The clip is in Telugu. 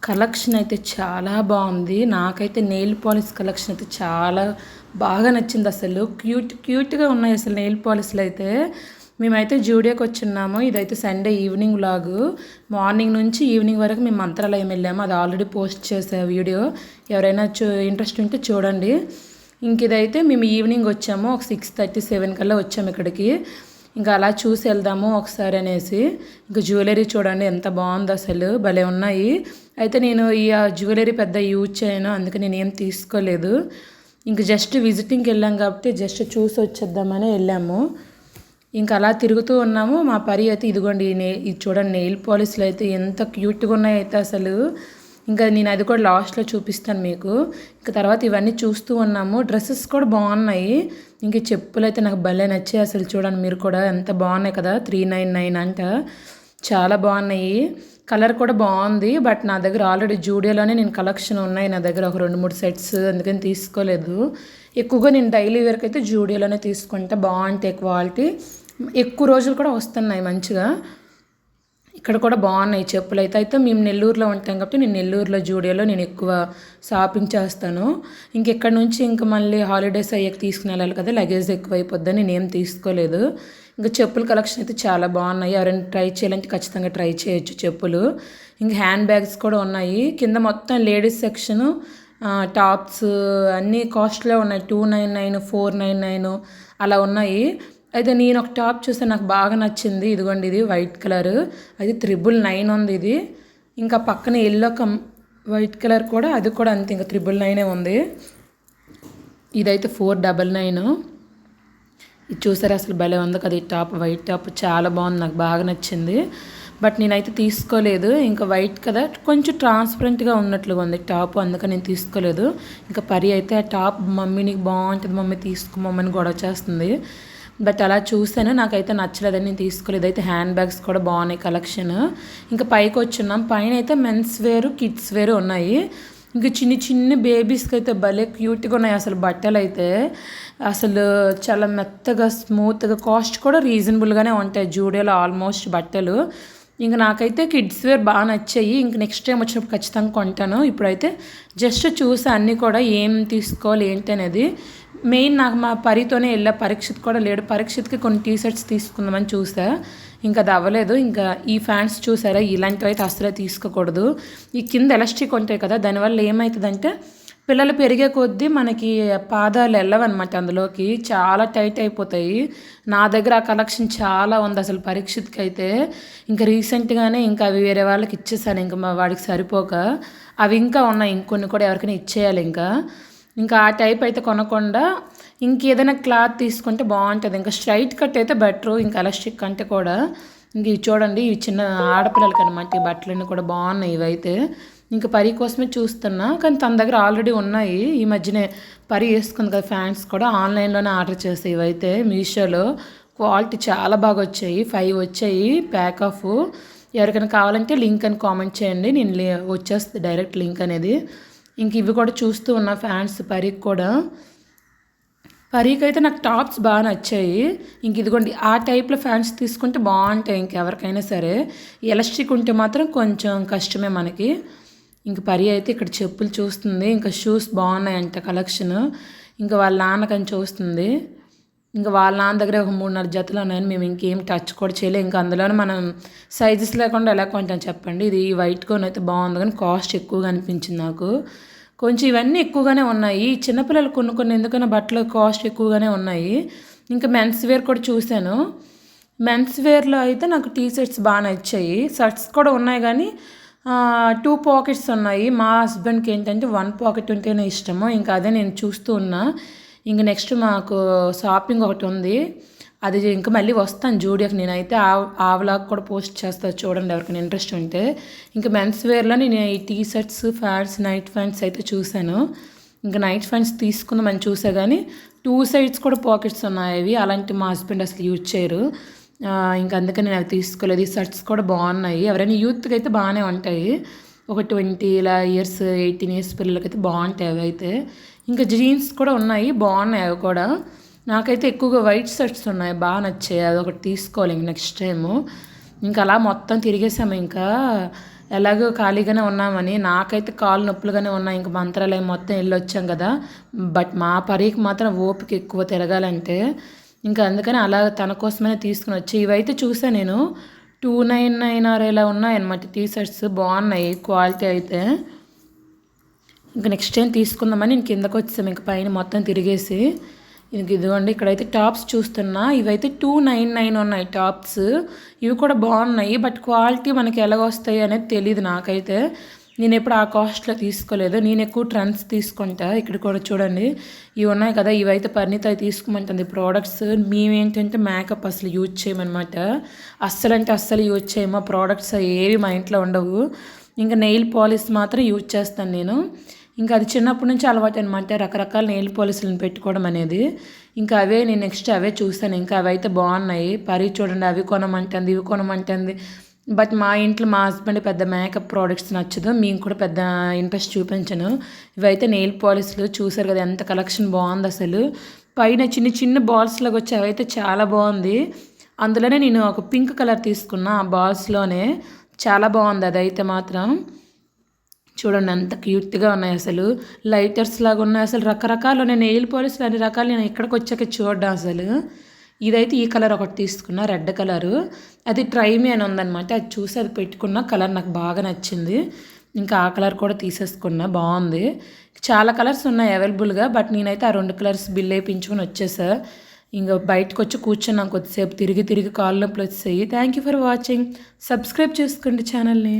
కలెక్షన్ అయితే చాలా బాగుంది. నాకైతే నెయిల్ పాలిష్ కలెక్షన్ అయితే చాలా బాగా నచ్చింది. అసలు క్యూట్గా ఉన్నాయి అసలు నెయిల్ పాలిష్లు అయితే. మేమైతే జూడియోకి వచ్చున్నాము. ఇదైతే సండే ఈవినింగ్ వ్లాగు. మార్నింగ్ నుంచి ఈవినింగ్ వరకు మేము మంత్రాలయం వెళ్ళాము. అది ఆల్రెడీ పోస్ట్ చేసే వీడియో, ఎవరైనా ఇంట్రెస్ట్ ఉంటే చూడండి. ఇంక ఇదైతే మేము ఈవినింగ్ వచ్చాము, ఒక 6:37 కల్లా వచ్చాము ఇక్కడికి. ఇంకా అలా చూసి వెళ్దాము ఒకసారి అనేసి. ఇంకా జ్యువెలరీ చూడండి ఎంత బాగుందో, అసలు భలే ఉన్నాయి. అయితే నేను ఈ జ్యువెలరీ పెద్ద యూజ్ చేయను, అందుకే నేను ఏం తీసుకోలేదు. ఇంక జస్ట్ విజిటింగ్కి వెళ్ళాం కాబట్టి జస్ట్ చూసి వచ్చేద్దామని వెళ్ళాము. ఇంకా అలా తిరుగుతూ ఉన్నాము. మా పరి అయితే ఇదిగోండి ఇది చూడండి, నెయిల్ పాలిష్లు అయితే ఎంత క్యూట్గా ఉన్నాయి అయితే అసలు. ఇంకా నేను అది కూడా లాస్ట్లో చూపిస్తాను మీకు. ఇంకా తర్వాత ఇవన్నీ చూస్తూ ఉన్నాము. డ్రెస్సెస్ కూడా బాగున్నాయి. ఇంక చెప్పులు అయితే నాకు భలే నచ్చాయి అసలు. చూడండి మీరు కూడా, ఎంత బాగున్నాయి కదా. 399 అంట, చాలా బాగున్నాయి. కలర్ కూడా బాగుంది. బట్ నా దగ్గర ఆల్రెడీ జూడియోలోనే నేను కలెక్షన్ ఉన్నాయి నా దగ్గర, ఒక 2-3 సెట్స్, అందుకని తీసుకోలేదు. ఎక్కువగా నేను డైలీ వేర్కి అయితే జూడియోలోనే తీసుకుంటా. బాగుంటాయి క్వాలిటీ, ఎక్కువ రోజులు కూడా వస్తున్నాయి మంచిగా. ఇక్కడ కూడా బాగున్నాయి చెప్పులు అయితే మేము నెల్లూరులో ఉంటాం కాబట్టి నేను నెల్లూరులో జూడియోలో నేను ఎక్కువ షాపింగ్ చేస్తాను. ఇంకెక్కడ నుంచి ఇంకా మళ్ళీ హాలిడేస్ అయ్యాక తీసుకుని వెళ్ళాలి కదా, లగేజ్ ఎక్కువ అయిపోద్దని నేనేం తీసుకోలేదు. ఇంకా చెప్పుల కలెక్షన్ అయితే చాలా బాగున్నాయి. ఎవరైనా ట్రై చేయాలంటే ఖచ్చితంగా ట్రై చేయొచ్చు చెప్పులు. ఇంకా హ్యాండ్ బ్యాగ్స్ కూడా ఉన్నాయి. కింద మొత్తం లేడీస్ సెక్షను, టాప్స్ అన్నీ కాస్ట్లో ఉన్నాయి. 299, 499 అలా ఉన్నాయి. అయితే నేను ఒక టాప్ చూస్తే నాకు బాగా నచ్చింది. ఇదిగోండి, ఇది వైట్ కలర్, అది 999 ఉంది ఇది. ఇంకా పక్కన ఎల్లో వైట్ కలర్ కూడా, అది కూడా అంతే, ఇంకా 999 ఉంది. ఇదైతే 499. ఇది చూసారా అసలు భలే ఉంది కదా ఈ టాప్, వైట్ టాప్ చాలా బాగుంది, నాకు బాగా నచ్చింది. బట్ నేనైతే తీసుకోలేదు. ఇంకా వైట్ కదా, కొంచెం ట్రాన్స్పరెంట్గా ఉన్నట్లుగా ఉంది టాప్, అందుకని నేను తీసుకోలేదు. ఇంకా పరి అయితే ఆ టాప్ మమ్మీ నీకు బాగుంటుంది మమ్మీ తీసుకోమని గొడవ చేస్తుంది. బట్ అలా చూసాను, నాకైతే నచ్చలేదని నేను తీసుకోలేదు. అయితే హ్యాండ్ బ్యాగ్స్ కూడా బాగున్నాయి కలెక్షన్. ఇంకా పైకి వచ్చున్నాం. పైన అయితే మెన్స్ వేరు, కిడ్స్ వేరు ఉన్నాయి. ఇంకా చిన్న బేబీస్కి అయితే భలే క్యూట్గా ఉన్నాయి అసలు. బట్టలు అయితే అసలు చాలా మెత్తగా స్మూత్గా, కాస్ట్ కూడా రీజనబుల్గానే ఉంటాయి జూడియోలో ఆల్మోస్ట్ బట్టలు. ఇంకా నాకైతే కిడ్స్ వేర్ బాగా నచ్చాయి. ఇంక నెక్స్ట్ టైం వచ్చినప్పుడు ఖచ్చితంగా కొంటాను. ఇప్పుడైతే జస్ట్ చూసి అన్నీ కూడా ఏం తీసుకోవాలి ఏంటి అనేది. మెయిన్ నాకు మా పరితోనే వెళ్ళా, పరీక్షిత్ కూడా లేడు. పరీక్షిత్కి కొన్ని టీషర్ట్స్ తీసుకుందామని చూసా, ఇంకా అది అవ్వలేదు. ఇంకా ఈ ఫ్యాంట్స్ చూసారా, ఇలాంటివి అయితే అసలే తీసుకోకూడదు. ఈ కింద ఎలాస్టిక్ ఉంటాయి కదా, దానివల్ల ఏమవుతుందంటే పిల్లలు పెరిగే కొద్దీ మనకి పాదాలు వెళ్ళవన్నమాట, అందులోకి చాలా టైట్ అయిపోతాయి. నా దగ్గర ఆ కలెక్షన్ చాలా ఉంది అసలు పరీక్షిత్కి అయితే. ఇంకా రీసెంట్గానే ఇంకా అవి వేరే వాళ్ళకి ఇచ్చేసాను, ఇంకా మా వాడికి సరిపోక. అవి ఇంకా ఉన్నాయి, ఇంకొన్ని కూడా ఎవరికైనా ఇచ్చేయాలి. ఇంకా ఆ టైప్ అయితే కొనకుండా ఇంకేదైనా క్లాత్ తీసుకుంటే బాగుంటుంది. ఇంకా స్ట్రైట్ కట్ అయితే బెటరు, ఇంకా ఎలాస్టిక్ అంటే కూడా. ఇంక ఇవి చూడండి, ఇవి చిన్న ఆడపిల్లలకి అనమాట ఈ బట్టలన్నీ కూడా బాగున్నాయి ఇవైతే. ఇంకా పరి కోసమే చూస్తున్నా, కానీ తన దగ్గర ఆల్రెడీ ఉన్నాయి. ఈ మధ్యనే పరి వేసుకుంది కదా ఫ్యాంట్స్ కూడా, ఆన్లైన్లోనే ఆర్డర్ చేస్తాయి ఇవైతే మీషోలో. క్వాలిటీ చాలా బాగా వచ్చాయి, 5 వచ్చాయి ప్యాక్ ఆఫ్. ఎవరికైనా కావాలంటే లింక్ అని కామెంట్ చేయండి, నేను వచ్చేస్తుంది డైరెక్ట్ లింక్ అనేది. ఇంక ఇవి కూడా చూస్తూ ఉన్నా ఫ్యాంట్స్ పరికి కూడా. పరికి అయితే నాకు టాప్స్ బాగా నచ్చాయి. ఇంక ఇదిగోండి ఆ టైప్లో ఫ్యాంట్స్ తీసుకుంటే బాగుంటాయి ఇంకెవరికైనా సరే. ఎలాస్టిక్ ఉంటే మాత్రం కొంచెం కష్టమే మనకి. ఇంక పరి అయితే ఇక్కడ చెప్పులు చూస్తుంది. ఇంకా షూస్ బాగున్నాయంట కలెక్షన్. ఇంకా వాళ్ళ నాన్నకని చూస్తుంది. ఇంకా వాళ్ళ నాన్న దగ్గర ఒక 3-4 జతలు ఉన్నాయని మేము ఇంకేం టచ్ కూడా చేయలేదు. ఇంకా అందులోనే మనం సైజెస్ లేకుండా ఎలా కొంటాం చెప్పండి. ఇది వైట్ కోన్ అయితే బాగుంది, కానీ కాస్ట్ ఎక్కువగా అనిపించింది నాకు. కొంచెం ఇవన్నీ ఎక్కువగానే ఉన్నాయి. చిన్నపిల్లలు కొన్ని ఎందుకన్నా బట్టలు కాస్ట్ ఎక్కువగానే ఉన్నాయి. ఇంకా మెన్స్ వేర్ కూడా చూశాను. మెన్స్ వేర్లో అయితే నాకు టీ షర్ట్స్ బాగా నచ్చాయి. షర్ట్స్ కూడా ఉన్నాయి కానీ 2 పాకెట్స్ ఉన్నాయి. మా హస్బెండ్కి ఏంటంటే 1 పాకెట్ ఉంటేనే ఇష్టము. ఇంకా అదే నేను చూస్తూ ఉన్నా. ఇంక నెక్స్ట్ మాకు షాపింగ్ ఒకటి ఉంది, అది ఇంకా మళ్ళీ వస్తాను జూడియోకి. నేనైతే ఆ వ్లాగ్ కూడా పోస్ట్ చేస్తాను చూడండి ఎవరికైనా ఇంట్రెస్ట్ ఉంటే. ఇంకా మెన్స్ వేర్లో నేను ఈ టీ షర్ట్స్, ఫ్యాంట్స్, నైట్ ప్యాంట్స్ అయితే చూశాను. ఇంకా నైట్ ప్యాంట్స్ తీసుకుందామని చూసా కానీ 2 సైడ్స్ కూడా పాకెట్స్ ఉన్నాయి అవి. అలాంటి మా హస్బెండ్ అసలు యూజ్ చేయరు. ఇంకా అందుకని నేను అవి తీసుకోలేదు. ఈ షర్ట్స్ కూడా బాగున్నాయి, ఎవరైనా యూత్కి అయితే బాగానే ఉంటాయి. ఒక 20 ఇయర్స్ 18 ఇయర్స్ పిల్లలకైతే బాగుంటాయి అవి అయితే. ఇంకా జీన్స్ కూడా ఉన్నాయి, బాగున్నాయి అవి కూడా. నాకైతే ఎక్కువగా వైట్ షర్ట్స్ ఉన్నాయి, బాగా నచ్చాయి. అదొకటి తీసుకోవాలి ఇంక నెక్స్ట్ టైము. ఇంకా అలా మొత్తం తిరిగేసాము. ఇంకా ఎలాగో ఖాళీగానే ఉన్నామని. నాకైతే కాళ్ళు నొప్పులుగానే ఉన్నాయి. ఇంక మంత్రాలయం మొత్తం వెళ్ళొచ్చాం కదా! బట్ మా పరికి మాత్రం ఓపిక ఎక్కువ తిరగాలంటే. ఇంకా అందుకని అలా తన కోసమనే తీసుకొని వచ్చా. ఇవైతే చూసా నేను 299 ఆర్ ఇలా ఉన్నాయన్నమాట టీ షర్ట్స్. బాగున్నాయి క్వాలిటీ అయితే. ఇంక నెక్స్ట్ టైం తీసుకుందామని నేను కిందకు వచ్చాము. ఇంక పైన మొత్తం తిరిగేసి ఇంక ఇదిగోండి ఇక్కడైతే టాప్స్ చూస్తున్నా. ఇవైతే 299 ఉన్నాయి టాప్స్. ఇవి కూడా బాగున్నాయి. బట్ క్వాలిటీ మనకి ఎలాగొస్తాయి అనేది తెలియదు నాకైతే. నేను ఎప్పుడు ఆ కాస్ట్లో తీసుకోలేదు. నేను ఎక్కువ ట్రెండ్స్ తీసుకుంటా. ఇక్కడ కూడా చూడండి ఇవి ఉన్నాయి కదా, ఇవైతే పరిణిత తీసుకోమంటుంది ప్రోడక్ట్స్. మేమేంటంటే మేకప్ అసలు యూజ్ చేయమన్నమాట. అస్సలు యూజ్ చేయము. ప్రోడక్ట్స్ ఏవి మా ఇంట్లో ఉండవు. ఇంకా నెయిల్ పాలిష్ మాత్రం యూజ్ చేస్తాను నేను. ఇంకా అది చిన్నప్పటి నుంచి అలవాటు అనమాట, రకరకాల నెయిల్ పాలిష్లను పెట్టుకోవడం అనేది. ఇంకా అవే నేను నెక్స్ట్ అవే చూసాను. ఇంకా అవి అయితే బాగున్నాయి. పరి చూడండి అవి కొనమంటుంది, ఇవి కొనమంటుంది. బట్ మా ఇంట్లో మా హస్బెండ్ పెద్ద మేకప్ ప్రోడక్ట్స్ నచ్చదు. మేము కూడా పెద్ద ఇంట్రెస్ట్ చూపించను. ఇవైతే నెయిల్ పాలిష్లు చూసారు కదా ఎంత కలెక్షన్ బాగుంది అసలు. పైన చిన్న చిన్న బాల్స్ లాగా వచ్చి అవైతే చాలా బాగుంది. అందులోనే నేను ఒక పింక్ కలర్ తీసుకున్నా ఆ బాల్స్లోనే. చాలా బాగుంది అదైతే మాత్రం. చూడండి ఎంత క్యూట్గా ఉన్నాయి అసలు. లైటర్స్ లాగా ఉన్నాయి అసలు. రకరకాలు ఉన్నాయి నెయిల్ పాలిష్లు అన్ని రకాలు. నేను ఇక్కడికి వచ్చాక చూడ్డా అసలు. ఇదైతే ఈ కలర్ ఒకటి తీసుకున్నా, రెడ్ కలరు. అది ట్రైమీ అని ఉందన్నమాట. అది చూసి అది పెట్టుకున్న కలర్ నాకు బాగా నచ్చింది. ఇంకా ఆ కలర్ కూడా తీసేసుకున్నా, బాగుంది. చాలా కలర్స్ ఉన్నాయి అవైలబుల్గా. బట్ నేనైతే ఆ 2 కలర్స్ బిల్ వేయించుకొని వచ్చేసా. ఇంకా బయటకు వచ్చి కూర్చున్నాం కొద్దిసేపు. తిరిగి కాళ్ళు నొప్పులు వచ్చేసాయి. Thank you for watching. Subscribe చేసుకోండి ఛానల్ని.